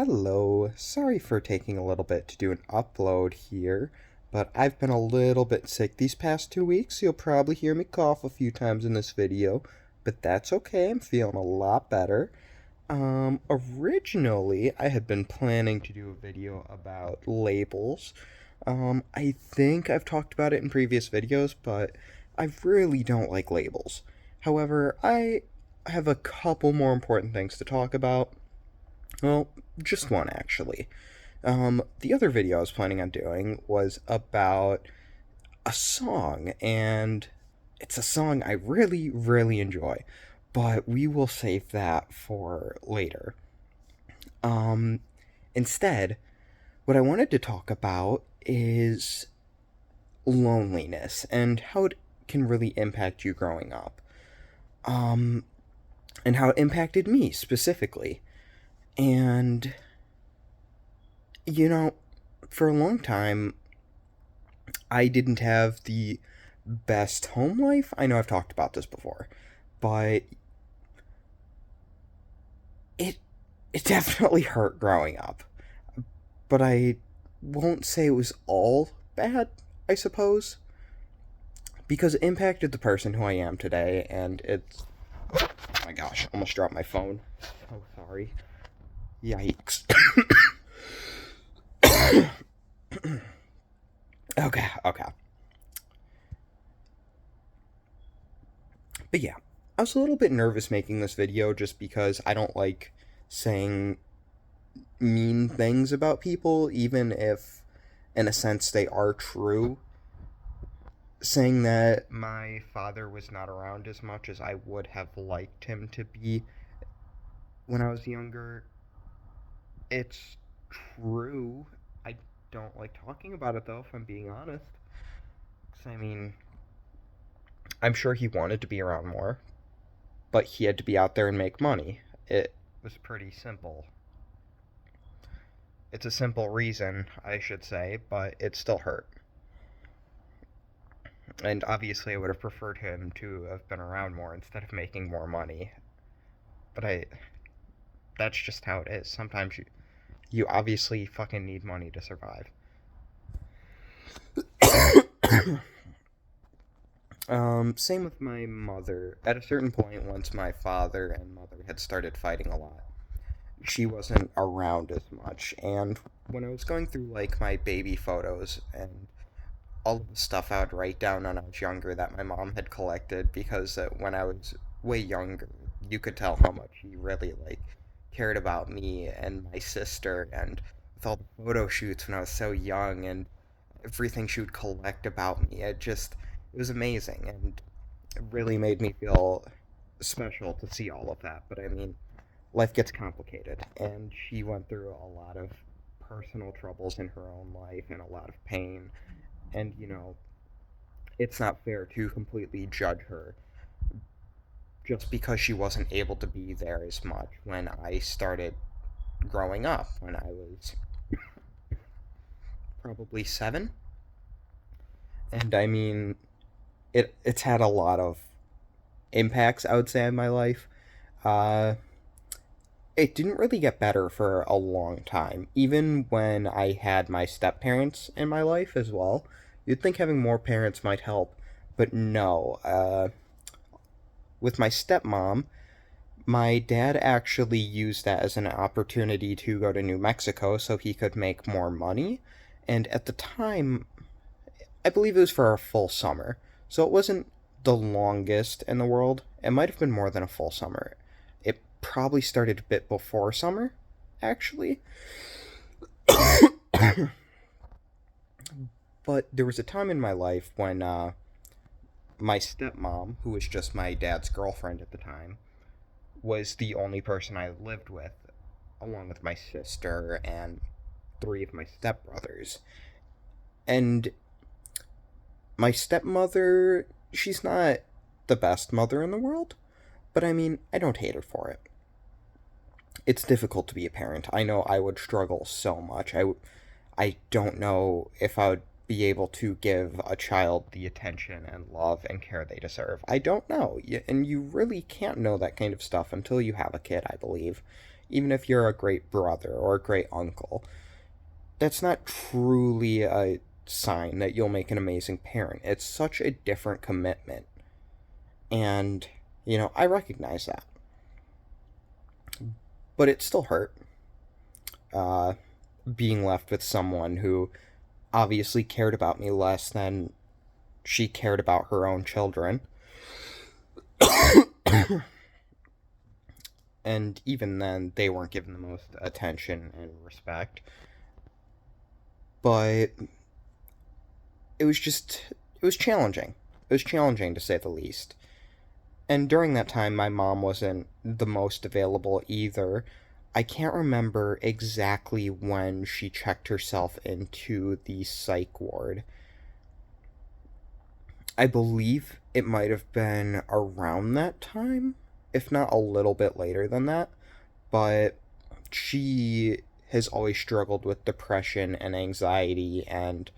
Hello, sorry for taking a little bit to do an upload here, but I've been a little bit sick these past 2 weeks. You'll probably hear me cough a few times in this video, but that's okay, I'm feeling a lot better. Originally, I had been planning to do a video about labels. I think I've talked about it in previous videos, but I really don't like labels. However, I have a couple more important things to talk about. Well, just one actually. The other video I was planning on doing was about a song, and it's a song I really, really enjoy, but we will save that for later. Um, Instead, what I wanted to talk about is loneliness and how it can really impact you growing up. Um, and how it impacted me specifically. And you know, for a long time, I didn't have the best home life. I know I've talked about this before, but it it definitely hurt growing up. But I won't say it was all bad, I suppose, because it impacted the person who I am today, and it's oh my gosh, almost dropped my phone. Oh, sorry. Yikes. Okay. But yeah, I was a little bit nervous making this video just because I don't like saying mean things about people, even if, in a sense, they are true. Saying that my father was not around as much as I would have liked him to be when I was younger, it's true. I don't like talking about it, though, if I'm being honest. 'Cause, I mean, I'm sure he wanted to be around more, but he had to be out there and make money. It was pretty simple. It's a simple reason, I should say, but it still hurt. And obviously, I would have preferred him to have been around more instead of making more money. But that's just how it is. Sometimes you obviously fucking need money to survive. Same with my mother. At a certain point, once my father and mother had started fighting a lot, she wasn't around as much. And when I was going through, like, my baby photos and all of the stuff I would write down when I was younger that my mom had collected, because when I was way younger, you could tell how much she really, like, cared about me and my sister, and with all the photo shoots when I was so young and everything she would collect about me, it was amazing, and it really made me feel special to see all of that. But I mean, life gets complicated, and she went through a lot of personal troubles in her own life and a lot of pain, and it's not fair to completely judge her just because she wasn't able to be there as much when I started growing up, when I was probably 7. And I mean, it's had a lot of impacts, I would say, in my life. Uh, it didn't really get better for a long time, even when I had my step parents in my life as well. You'd think having more parents might help, but no. With my stepmom, my dad actually used that as an opportunity to go to New Mexico so he could make more money. And at the time, I believe it was for a full summer. So it wasn't the longest in the world. It might have been more than a full summer. It probably started a bit before summer, actually. But there was a time in my life when my stepmom, who was just my dad's girlfriend at the time, was the only person I lived with, along with my sister and 3 of my stepbrothers. And my stepmother, she's not the best mother in the world, but I mean, I don't hate her for it. It's difficult to be a parent. I know I would struggle so much. I don't know if I would be able to give a child the attention and love and care they deserve. I don't know. And you really can't know that kind of stuff until you have a kid, I believe. even if you're a great brother or a great uncle, that's not truly a sign that you'll make an amazing parent. It's such a different commitment. And, I recognize that. But it still hurt, uh, being left with someone who obviously cared about me less than she cared about her own children. And even then, they weren't given the most attention and respect. But it was challenging. It was challenging to say the least. And during that time, my mom wasn't the most available either. I can't remember exactly when she checked herself into the psych ward. I believe it might have been around that time, if not a little bit later than that. But she has always struggled with depression and anxiety and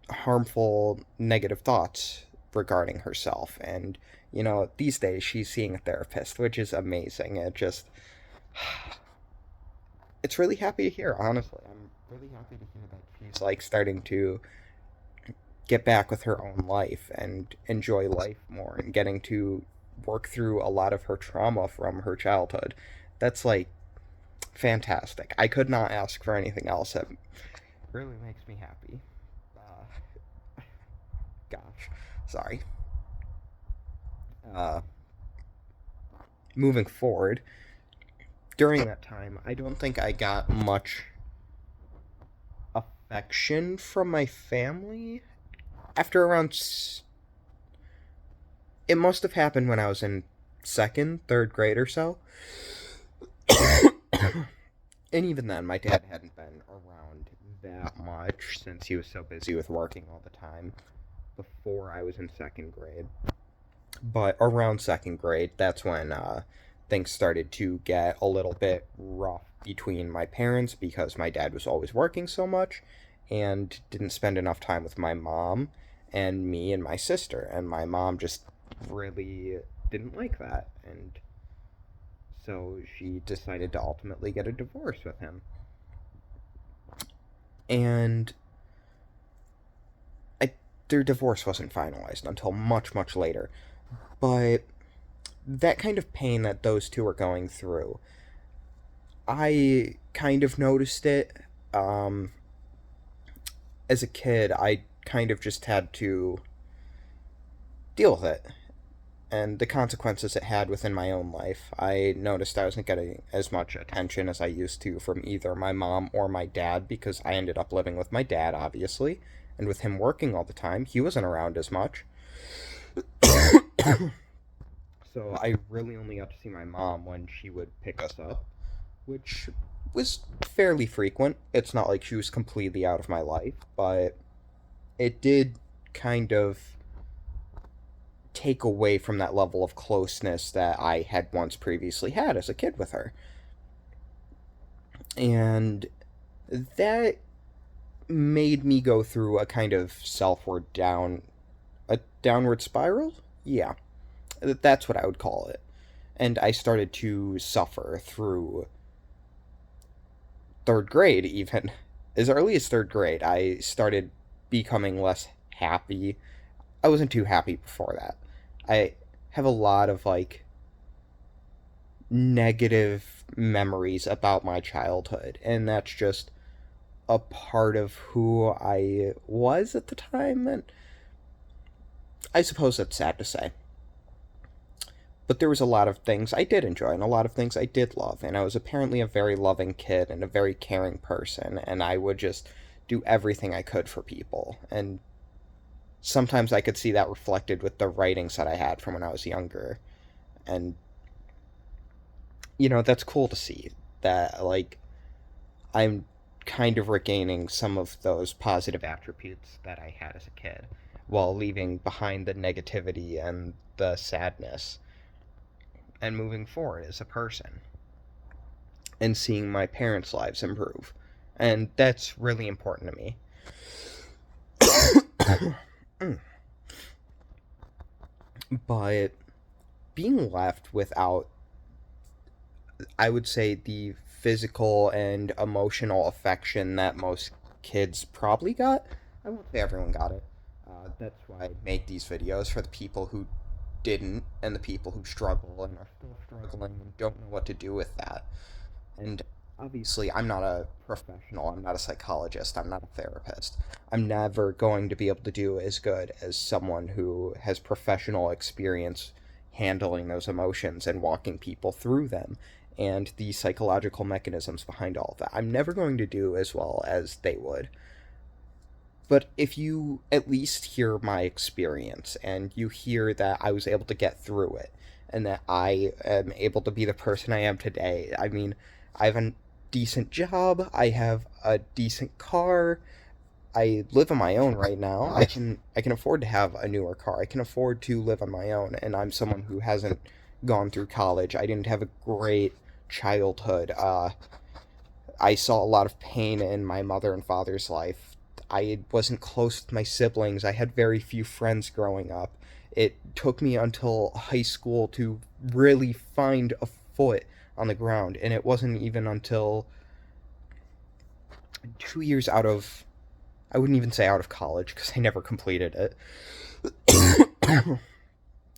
harmful negative thoughts regarding herself. And, these days she's seeing a therapist, which is amazing. It's really happy to hear, honestly. I'm really happy to hear that she's like starting to get back with her own life and enjoy life more and getting to work through a lot of her trauma from her childhood. That's like fantastic. I could not ask for anything else. It really makes me happy. Gosh, sorry. Uh, Moving forward, during that time, I don't think I got much affection from my family. After it must have happened when I was in second, third grade or so. And even then, my dad hadn't been around that much since he was so busy with working all the time before I was in second grade. But around second grade, that's when things started to get a little bit rough between my parents because my dad was always working so much and didn't spend enough time with my mom and me and my sister. And my mom just really didn't like that. And so she decided to ultimately get a divorce with him. And their divorce wasn't finalized until much, much later. But that kind of pain that those two were going through, I kind of noticed it. As a kid, I kind of just had to deal with it and the consequences it had within my own life. I noticed I wasn't getting as much attention as I used to from either my mom or my dad because I ended up living with my dad, obviously, and with him working all the time, he wasn't around as much. So I really only got to see my mom when she would pick us up, which was fairly frequent. It's not like she was completely out of my life, but it did kind of take away from that level of closeness that I had once previously had as a kid with her. And that made me go through a kind of a downward spiral? Yeah, that's what I would call it. And I started to suffer through third grade, even. As early as third grade, I started becoming less happy. I wasn't too happy before that. I have a lot of like negative memories about my childhood, and that's just a part of who I was at the time, and I suppose that's sad to say. But there was a lot of things I did enjoy and a lot of things I did love, and I was apparently a very loving kid and a very caring person, and I would just do everything I could for people. And sometimes I could see that reflected with the writings that I had from when I was younger. And that's cool to see that like I'm kind of regaining some of those positive attributes that I had as a kid while leaving behind the negativity and the sadness and moving forward as a person and seeing my parents' lives improve. And that's really important to me. But being left without I would say, the physical and emotional affection that most kids probably got. I won't say everyone got it. That's why I make these videos, for the people who didn't and the people who struggle and are still struggling and don't know what to do with that. And obviously, I'm not a professional, I'm not a psychologist, I'm not a therapist. I'm never going to be able to do as good as someone who has professional experience handling those emotions and walking people through them and the psychological mechanisms behind all of that. I'm never going to do as well as they would. But if you at least hear my experience and you hear that I was able to get through it and that I am able to be the person I am today, I mean, I have a decent job, I have a decent car, I live on my own right now. I can afford to have a newer car. I can afford to live on my own, and I'm someone who hasn't gone through college. I didn't have a great childhood. I saw a lot of pain in my mother and father's life. I wasn't close with my siblings. I had very few friends growing up. It took me until high school to really find a foot on the ground, and it wasn't even until 2 years out of, I wouldn't even say out of college because I never completed it.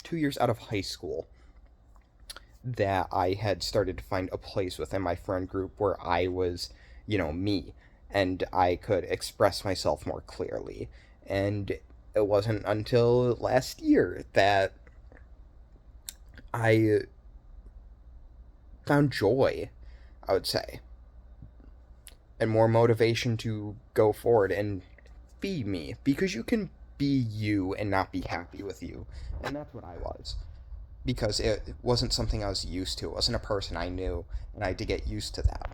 2 years out of high school that I had started to find a place within my friend group where I was, me, and I could express myself more clearly. And it wasn't until last year that I found joy, I would say, and more motivation to go forward and be me, because you can be you and not be happy with you. And that's what I was, because it wasn't something I was used to. It wasn't a person I knew, and I had to get used to that.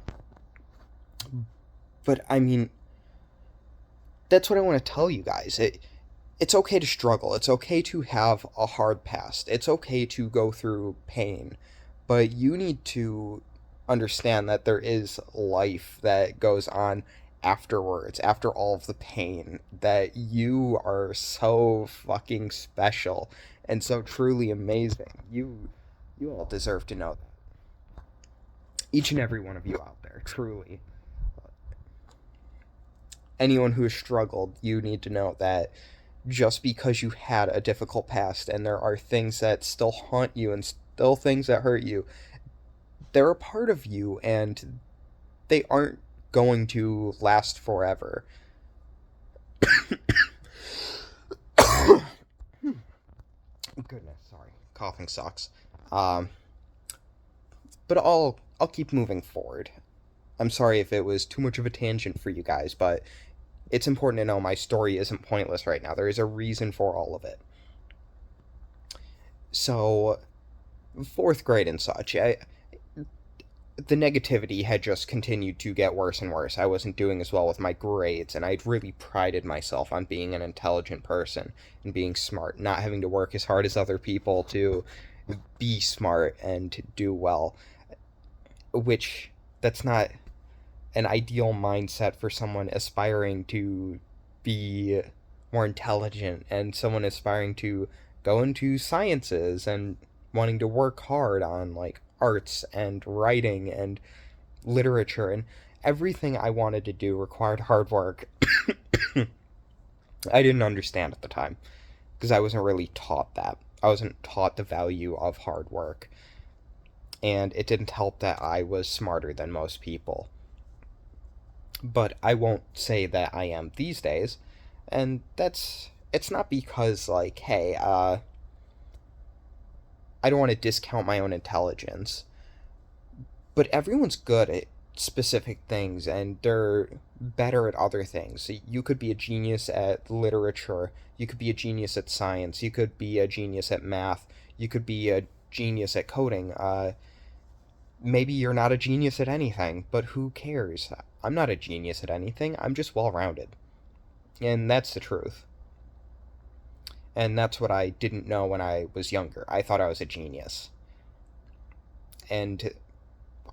But I mean, that's what I want to tell you guys. It's okay to struggle. It's okay to have a hard past. It's okay to go through pain. But you need to understand that there is life that goes on afterwards, after all of the pain, that you are so fucking special and so truly amazing. You all deserve to know that. Each and every one of you out there, truly. Anyone who has struggled, you need to know that just because you had a difficult past and there are things that still haunt you and still things that hurt you, they're a part of you and they aren't going to last forever. Goodness, sorry. Coughing sucks. But I'll keep moving forward. I'm sorry if it was too much of a tangent for you guys, but it's important to know my story isn't pointless right now. There is a reason for all of it. So, fourth grade and such, the negativity had just continued to get worse and worse. I wasn't doing as well with my grades, and I'd really prided myself on being an intelligent person and being smart, not having to work as hard as other people to be smart and to do well, which that's not an ideal mindset for someone aspiring to be more intelligent and someone aspiring to go into sciences and wanting to work hard on like arts and writing and literature, and everything I wanted to do required hard work. I didn't understand at the time because I wasn't really taught that. I wasn't taught the value of hard work, and it didn't help that I was smarter than most people. But I won't say that I am these days, and it's not because like, hey, I don't want to discount my own intelligence, but everyone's good at specific things and they're better at other things. You could be a genius at literature, you could be a genius at science, you could be a genius at math, you could be a genius at coding. Maybe you're not a genius at anything, but who cares? I'm not a genius at anything, I'm just well rounded. And that's the truth. And that's what I didn't know when I was younger. I thought I was a genius. And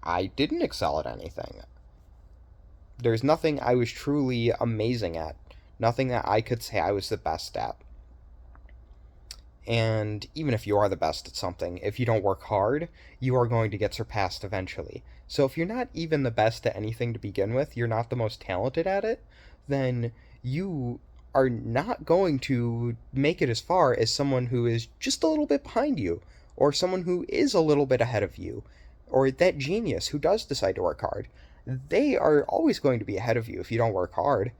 I didn't excel at anything. There's nothing I was truly amazing at. Nothing that I could say I was the best at. And even if you are the best at something, if you don't work hard, you are going to get surpassed eventually. So if you're not even the best at anything to begin with, you're not the most talented at it, then you are not going to make it as far as someone who is just a little bit behind you, or someone who is a little bit ahead of you, or that genius who does decide to work hard. They are always going to be ahead of you if you don't work hard.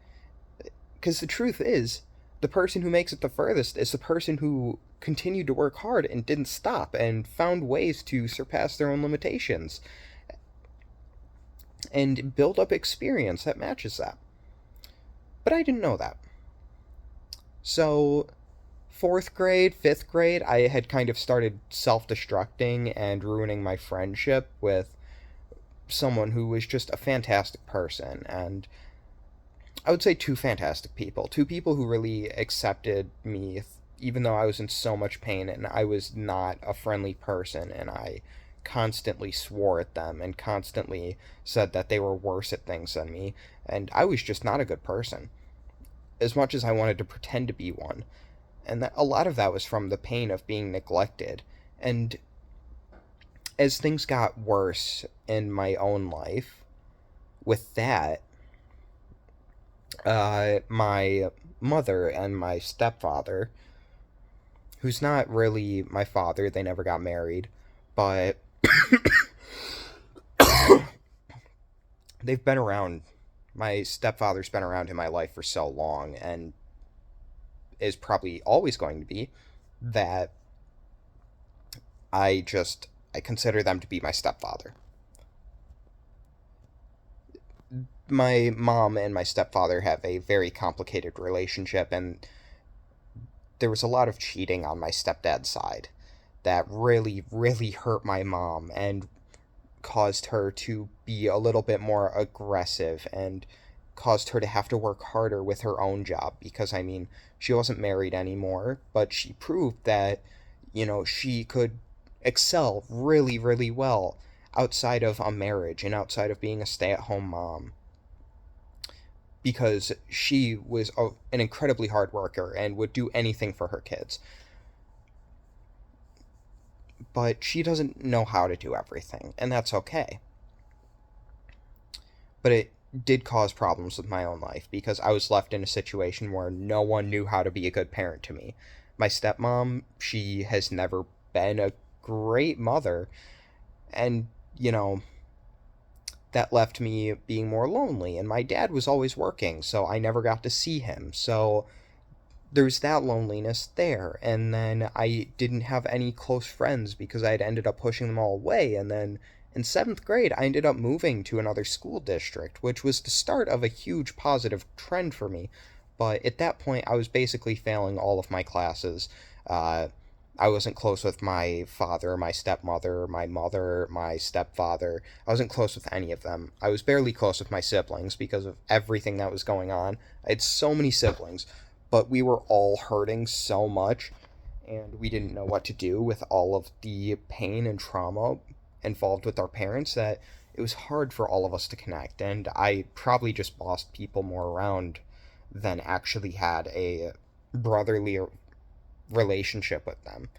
Because the truth is, the person who makes it the furthest is the person who continued to work hard and didn't stop and found ways to surpass their own limitations and build up experience that matches that. But I didn't know that. So, fourth grade, fifth grade, I had kind of started self destructing and ruining my friendship with someone who was just a fantastic person. And I would say two fantastic people. Two people who really accepted me, even though I was in so much pain and I was not a friendly person, and I constantly swore at them and constantly said that they were worse at things than me, and I was just not a good person, as much as I wanted to pretend to be one. And that, a lot of that was from the pain of being neglected. And as things got worse in my own life with that, my mother and my stepfather, who's not really my father, they never got married, but they've been around. My stepfather's been around in my life for so long and is probably always going to be, that I consider them to be my stepfather. My mom and my stepfather have a very complicated relationship, and there was a lot of cheating on my stepdad's side that really, really hurt my mom and caused her to be a little bit more aggressive and caused her to have to work harder with her own job, because I mean, she wasn't married anymore, but she proved that, she could excel really, really well outside of a marriage and outside of being a stay-at-home mom, because she was an incredibly hard worker and would do anything for her kids. But she doesn't know how to do everything, and that's okay. But it did cause problems with my own life, because I was left in a situation where no one knew how to be a good parent to me. My stepmom, she has never been a great mother, and, that left me being more lonely. And my dad was always working, so I never got to see him. So there's that loneliness there. And then I didn't have any close friends because I had ended up pushing them all away. And then in seventh grade, I ended up moving to another school district, which was the start of a huge positive trend for me. But at that point, I was basically failing all of my classes. I wasn't close with my father, my stepmother, my mother, my stepfather. I wasn't close with any of them. I was barely close with my siblings because of everything that was going on. I had so many siblings, but we were all hurting so much, and we didn't know what to do with all of the pain and trauma involved with our parents, that it was hard for all of us to connect. And I probably just bossed people more around than actually had a brotherly relationship with them,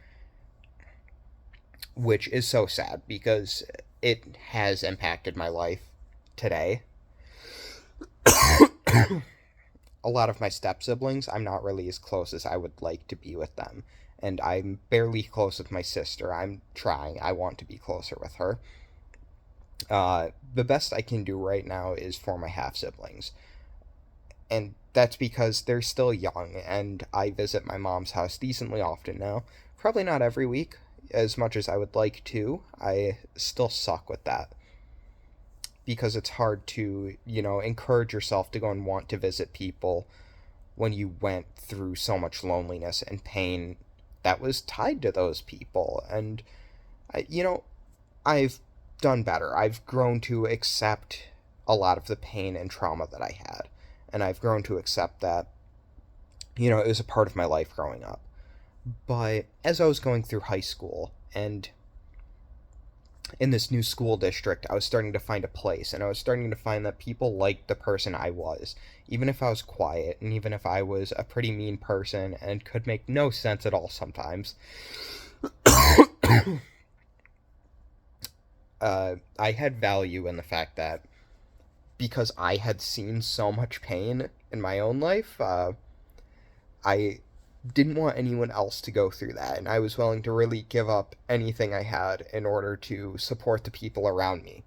which is so sad because it has impacted my life today. A lot of my step siblings, I'm not really as close as I would like to be with them, and I'm barely close with my sister. I'm trying. I want to be closer with her. The best I can do right now is for my half siblings, and that's because they're still young, and I visit my mom's house decently often now. Probably not every week, as much as I would like to. I still suck with that, because it's hard to, encourage yourself to go and want to visit people when you went through so much loneliness and pain that was tied to those people. And, I've done better. I've grown to accept a lot of the pain and trauma that I had. And I've grown to accept that, it was a part of my life growing up. But as I was going through high school, and in this new school district, I was starting to find a place, and I was starting to find that people liked the person I was, even if I was quiet, and even if I was a pretty mean person and could make no sense at all sometimes. I had value in the fact that because I had seen so much pain in my own life, I didn't want anyone else to go through that, and I was willing to really give up anything I had in order to support the people around me.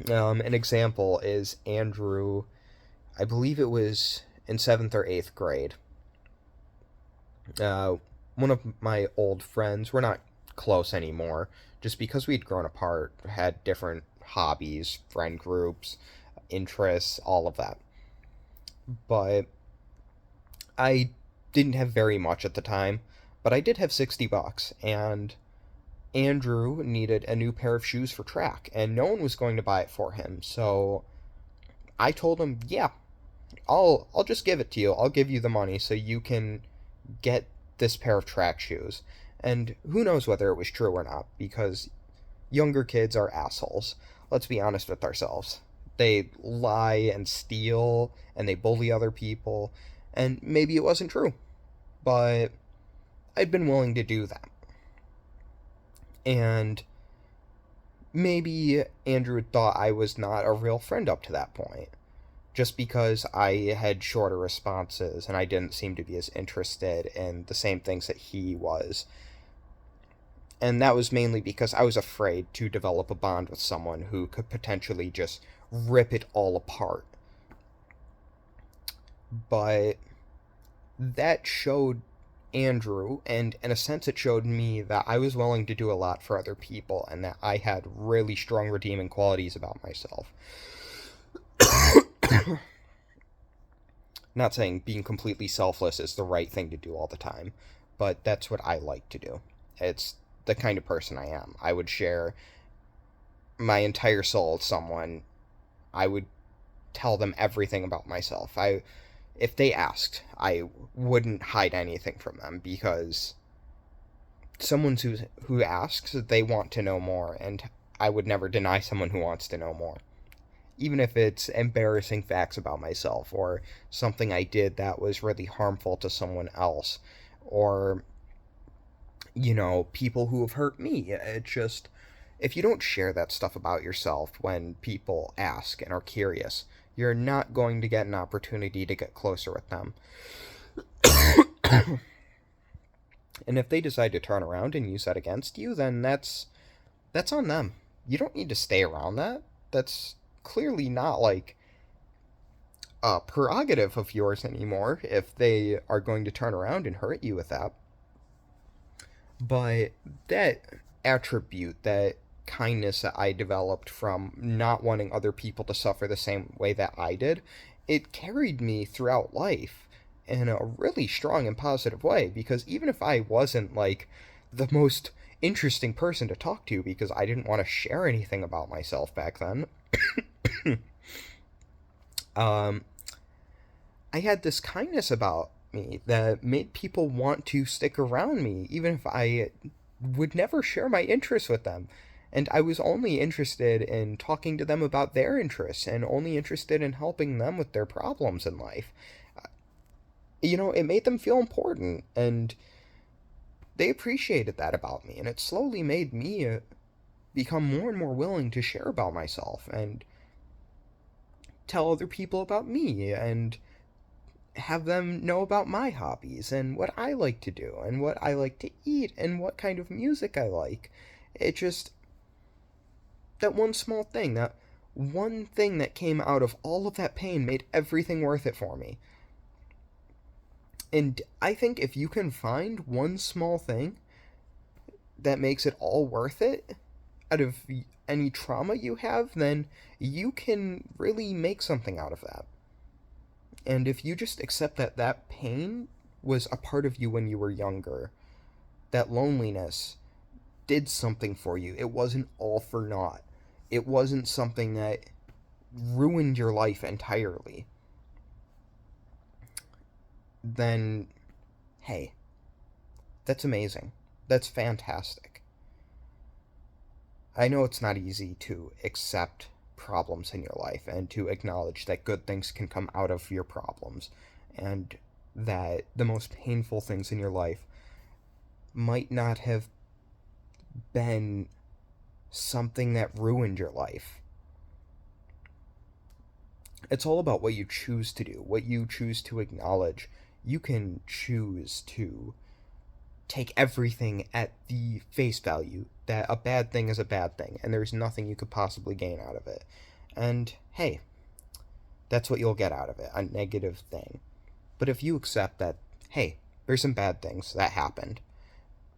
An example is Andrew, I believe it was in 7th or 8th grade. Uh, One of my old friends, we're not close anymore, just because we'd grown apart, had different hobbies, friend groups, interests, all of that. But I didn't have very much at the time, but I did have $60, and Andrew needed a new pair of shoes for track, and no one was going to buy it for him. So I told him, "Yeah, I'll just give it to you. I'll give you the money so you can get this pair of track shoes." And who knows whether it was true or not, because younger kids are assholes. Let's be honest with ourselves. They lie and steal and they bully other people, and maybe it wasn't true, but I'd been willing to do that. And maybe Andrew thought I was not a real friend up to that point, just because I had shorter responses and I didn't seem to be as interested in the same things that he was. And that was mainly because I was afraid to develop a bond with someone who could potentially just rip it all apart. But that showed Andrew, and in a sense, it showed me that I was willing to do a lot for other people and that I had really strong redeeming qualities about myself. Not saying being completely selfless is the right thing to do all the time, but that's what I like to do. It's the kind of person I am. I would share my entire soul with someone. I would tell them everything about myself. If they asked, I wouldn't hide anything from them, because someone who asks, they want to know more, and I would never deny someone who wants to know more, even if it's embarrassing facts about myself or something I did that was really harmful to someone else, or people who have hurt me. It just, if you don't share that stuff about yourself when people ask and are curious, you're not going to get an opportunity to get closer with them. And if they decide to turn around and use that against you, then that's on them. You don't need to stay around that. That's clearly not like a prerogative of yours anymore if they are going to turn around and hurt you with that. But that attribute, that kindness that I developed from not wanting other people to suffer the same way that I did, it carried me throughout life in a really strong and positive way, because even if I wasn't like the most interesting person to talk to because I didn't want to share anything about myself back then, um, I had this kindness about me that made people want to stick around me, even if I would never share my interests with them. And I was only interested in talking to them about their interests and only interested in helping them with their problems in life. It made them feel important, and they appreciated that about me, and it slowly made me become more and more willing to share about myself and tell other people about me and have them know about my hobbies and what I like to do and what I like to eat and what kind of music I like. It just, that one thing that came out of all of that pain made everything worth it for me. And I think if you can find one small thing that makes it all worth it out of any trauma you have, then you can really make something out of that. And if you just accept that that pain was a part of you when you were younger, that loneliness did something for you, it wasn't all for naught. It wasn't something that ruined your life entirely, then hey, that's amazing. That's fantastic. I know it's not easy to accept problems in your life and to acknowledge that good things can come out of your problems, and that the most painful things in your life might not have been something that ruined your life. It's all about what you choose to do, what you choose to acknowledge. You can choose to take everything at the face value that a bad thing is a bad thing and there's nothing you could possibly gain out of it. And hey, that's what you'll get out of it, a negative thing. But if you accept that, hey, there's some bad things that happened,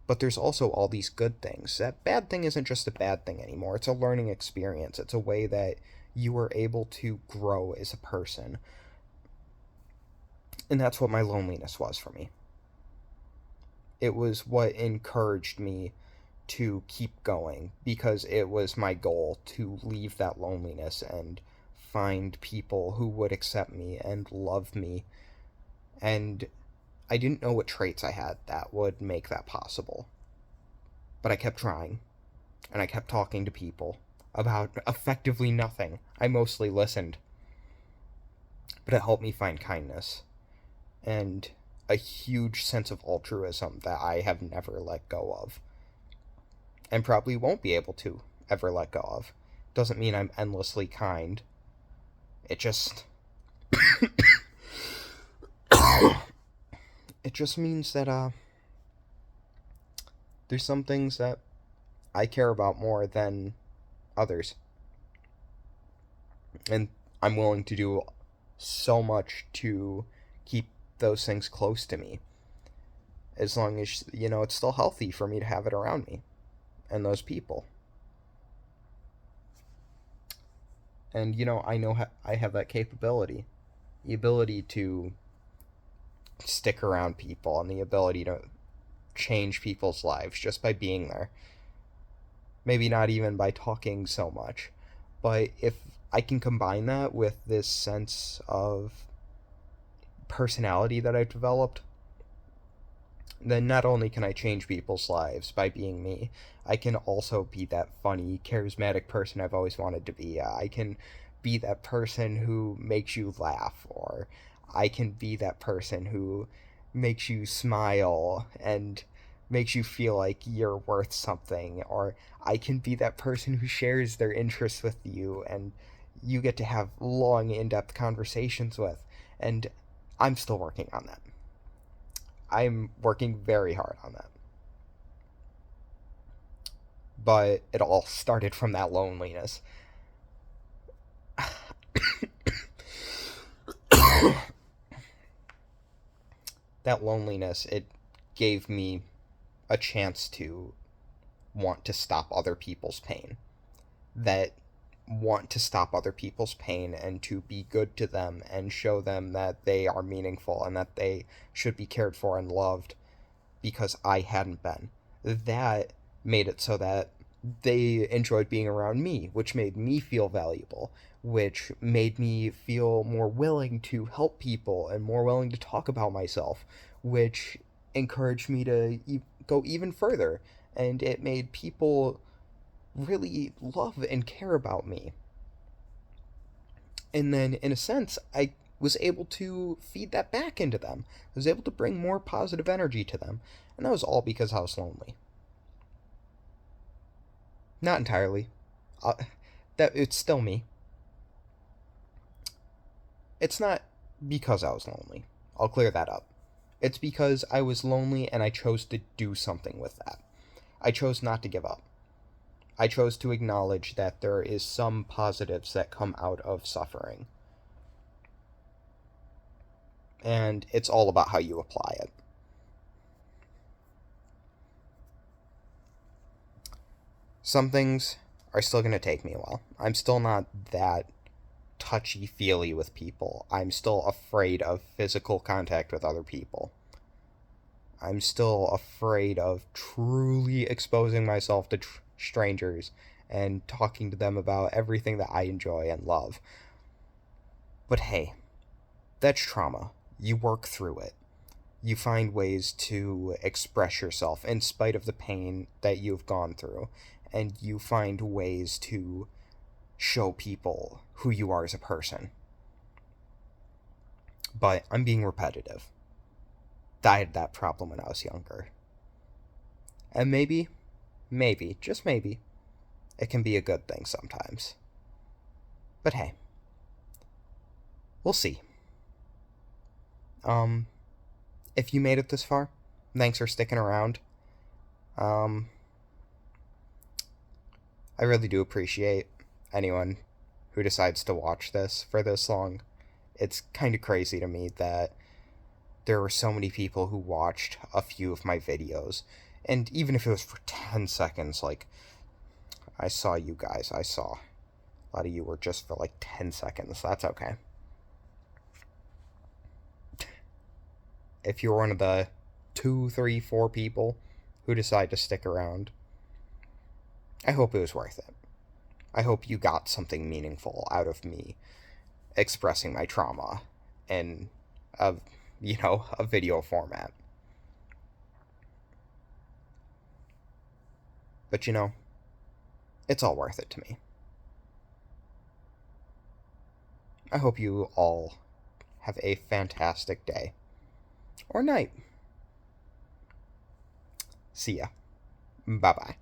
but there's also all these good things. That bad thing isn't just a bad thing anymore. It's a learning experience. It's a way that you were able to grow as a person. And that's what my loneliness was for me. It was what encouraged me to keep going, because it was my goal to leave that loneliness and find people who would accept me and love me. And I didn't know what traits I had that would make that possible. But I kept trying, and I kept talking to people about effectively nothing. I mostly listened. But it helped me find kindness and a huge sense of altruism that I have never let go of, and probably won't be able to ever let go of. Doesn't mean I'm endlessly kind. It just it just means that there's some things that I care about more than others. And I'm willing to do so much to keep those things close to me, as long as, it's still healthy for me to have it around me and those people. And I know I have that capability, the ability to stick around people and the ability to change people's lives just by being there. Maybe not even by talking so much, but if I can combine that with this sense of personality that I've developed, then not only can I change people's lives by being me, I can also be that funny, charismatic person I've always wanted to be. I can be that person who makes you laugh, or I can be that person who makes you smile and makes you feel like you're worth something, or I can be that person who shares their interests with you and you get to have long, in-depth conversations with. And I'm still working on that. I'm working very hard on that. But it all started from that loneliness. That loneliness, it gave me a chance to want to stop other people's pain. That want to stop other people's pain and to be good to them and show them that they are meaningful and that they should be cared for and loved, because I hadn't been. That made it so that they enjoyed being around me, which made me feel valuable, which made me feel more willing to help people and more willing to talk about myself, which encouraged me to go even further. And it made people really love and care about me. And then, in a sense, I was able to feed that back into them. I was able to bring more positive energy to them. And that was all because I was lonely. Not entirely. That it's still me. It's not because I was lonely. I'll clear that up. It's because I was lonely and I chose to do something with that. I chose not to give up. I chose to acknowledge that there is some positives that come out of suffering. And it's all about how you apply it. Some things are still going to take me a while. I'm still not that touchy-feely with people. I'm still afraid of physical contact with other people. I'm still afraid of truly exposing myself to strangers and talking to them about everything that I enjoy and love. But hey, that's trauma. You work through it. You find ways to express yourself in spite of the pain that you've gone through. and you find ways to show people who you are as a person. But I'm being repetitive. I had that problem when I was younger. And maybe, just maybe, it can be a good thing sometimes. But hey, we'll see. If you made it this far, thanks for sticking around. I really do appreciate anyone who decides to watch this for this long. It's kind of crazy to me that there were so many people who watched a few of my videos. And even if it was for 10 seconds, like, I saw you guys. I saw. A lot of you were just for like 10 seconds. That's okay. If you're one of the 2, 3, 4 people who decide to stick around, I hope it was worth it. I hope you got something meaningful out of me expressing my trauma in a video format. But it's all worth it to me. I hope you all have a fantastic day. Or night. See ya. Bye-bye.